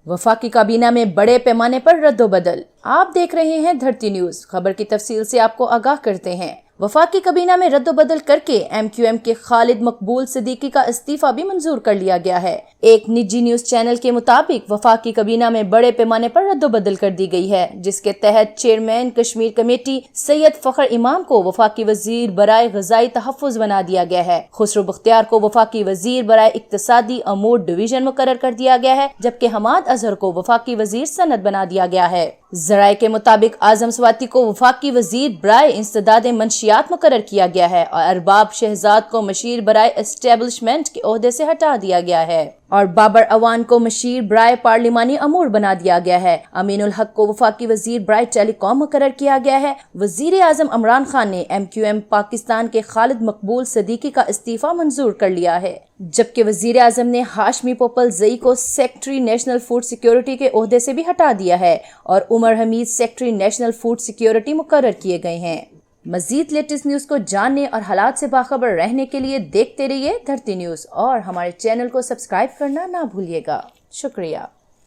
वफाकी काबीना में बड़े पैमाने पर रद्दोबदल। आप देख रहे हैं धरती न्यूज। खबर की तफसील से आपको आगाह करते हैं। वफाकी काबीना में रद्दोबदल करके MQM के खालिद मकबूल सिद्दीकी का इस्तीफा भी मंजूर कर लिया गया है। एक निजी न्यूज चैनल के मुताबिक वफाकी काबीना में बड़े पैमाने पर रद्दोबदल कर दी गई है, जिसके तहत चेयरमैन कश्मीर कमेटी सैयद फखर इमाम को वफाकी वजीर बराए ग़िज़ाई तहफ़्फ़ुज़ बना दिया गया है। खुसरो बख्तियार को वफाकी वजीर बराए इक्तिसादी अमूर डिवीजन मुकर्रर कर दिया गया है, जबकि हमाद अजहर को वफाकी वजीर सनद बना दिया गया है। ज़राए के मुताबिक आजम स्वाति को वफाकी वजीर बराए इंसदाद मंशियात मुकर्रर किया गया है और अरबाब शहजाद को मशीर बराए एस्टेब्लिशमेंट के ओहदे से हटा दिया गया है और बाबर अवान को मशीर बराए पार्लिमानी अमूर बना दिया गया है। अमीनुल हक को वफाकी वजीर बराए टेलीकॉम मुकर्रर किया गया है। वजीर आजम इमरान खान ने MQM पाकिस्तान के खालिद मकबूल सिद्दीकी का इस्तीफा मंजूर कर लिया है, जबकि वजीर आजम ने हाशमी पोपल जई को सेक्रेटरी नेशनल फूड सिक्योरिटी के ओहदे से भी हटा दिया है और Umar Hamid secretary National Food Security मुकर्रर किए गए हैं। मजीद लेटेस्ट न्यूज को जानने और हालात से बाखबर रहने के लिए देखते रहिए धरती न्यूज और हमारे चैनल को सब्सक्राइब करना ना भूलिएगा। शुक्रिया।